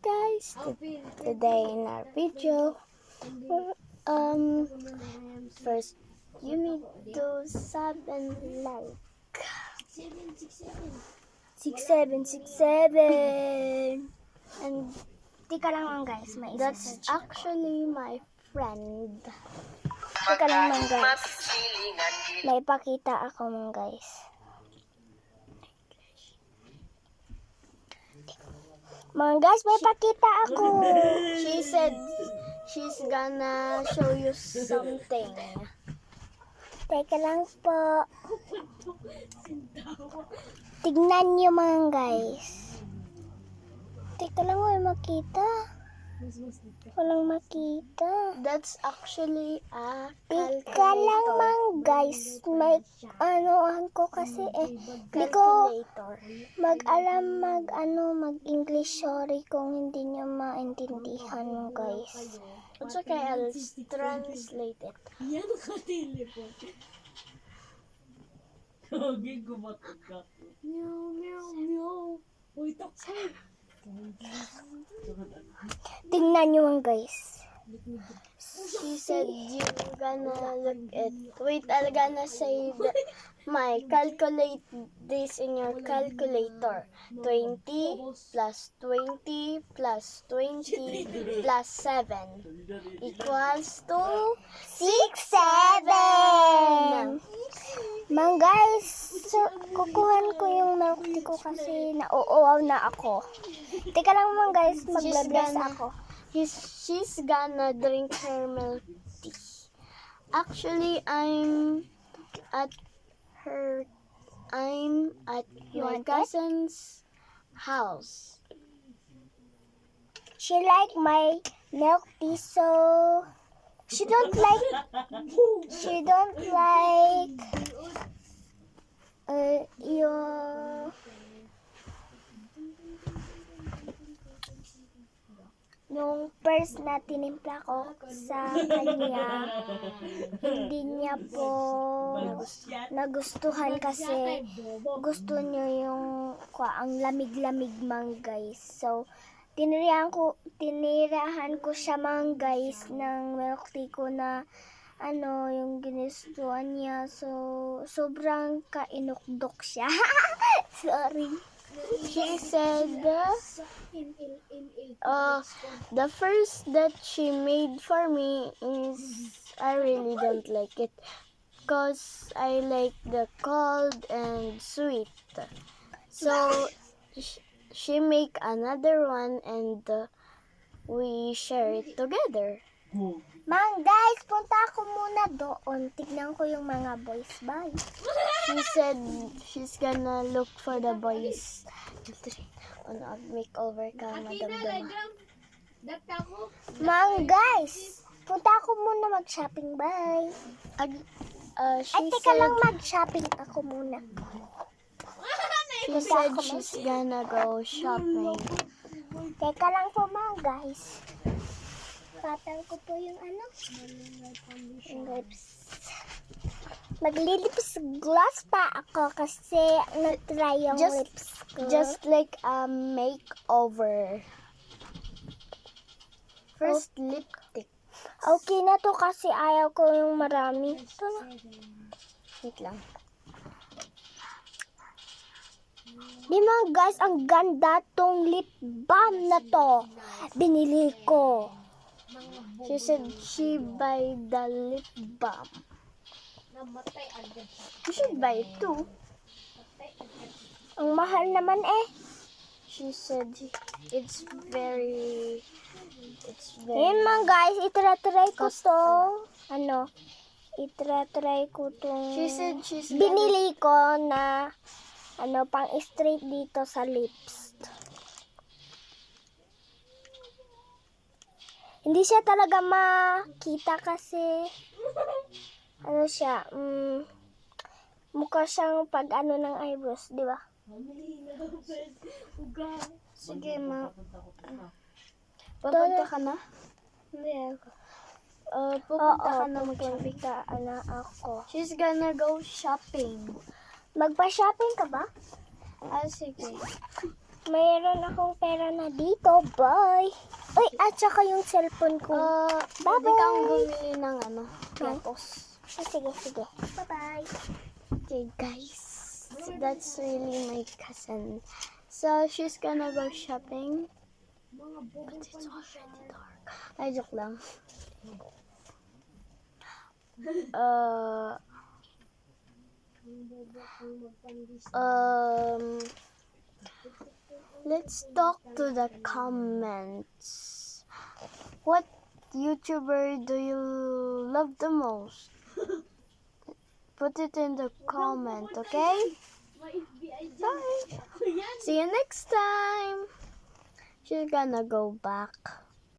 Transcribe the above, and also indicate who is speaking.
Speaker 1: guys, today in our video, first you need to sub and like 6767 and tika lang man guys, that's actually my friend. Tika lang man guys, may pakita ako man guys. Mga guys, may pakita ako. She said she's gonna show you something. Teka lang po. Tignan niyo mga guys. Teka lang, may makita. Walang makita. That's actually a calculator. Teka lang mga guys. May anoan ko kasi hindi ko mag-English. Sorry kung hindi niyo maintindihan mga guys. It's okay, I'll translate it.
Speaker 2: Yan ka-telepon. Kagi, gumatot ka. Meow, meow, meow. Uy, taksan.
Speaker 1: Tingnan nyo mga guys. She said you're gonna look at. Wait, I'm gonna say calculate this in your calculator. 20 plus 20 plus 20 plus 7 equals to 67. Mga guys, so, kukuhan ko yung milk tea ko kasi nauuaw na ako. Teka lang mga guys, magla-bless ako. She's gonna drink her milk tea. Actually, I'm at my cousin's house. She like my milk tea, so she don't like yung first na tinimpla ko sa kanya, hindi niya po nagustuhan kasi gusto niya yung ang lamig-lamig mang guys. So, tinirahan ko siya mang guys ng milk tea ko na yung ginustuhan niya. So, sobrang kainukdok siya. Sorry. She said the first that she made for me is I really don't like it because I like the cold and sweet. So she make another one and we share it together. Mang guys, punta ako muna doon. Tignan ko yung mga boys. Bye. She said she's gonna look for the boys. Ano, makeover ka, Madam Dama. Mang guys, punta ako muna mag-shopping. Bye. Teka lang, mag-shopping ako muna. She said she's gonna go shopping. Teka lang po mga guys. Patang ko po yung yung lips. Maglilips gloss pa ako kasi nag-try yung lips ko. Just like a makeover. First lipstick. Okay na to kasi ayaw ko yung marami. Ito na. Wait lang. Di mga guys, ang ganda tong lip balm na to. Binili ko. She said she buy the lip balm. You should buy it too. Ang mahal naman eh. She said it's very Yan mga guys, itry ko to. Itry ko tong She said binili ko na pang straight dito sa lips. Hindi siya talaga makita kasi siya, mukha siyang pag ng eyebrows, di ba? Sige, pupunta ka na? Hindi ako. Pupunta ka na ako. She's gonna go shopping. Magpa-shopping ka ba? Sige.
Speaker 3: Mayroon akong pera na dito. Bye! Uy, at saka yung cellphone ko.
Speaker 1: Pwede kang bumili ng gatos.
Speaker 3: Sige, sige. Bye-bye.
Speaker 1: Okay, guys. That's really my cousin. So, she's gonna go shopping. But it's already dark. Ay, joke lang. Let's talk to the comments. What YouTuber do you love the most? Put it in the comment, okay? Bye. See you next time. She's gonna go back.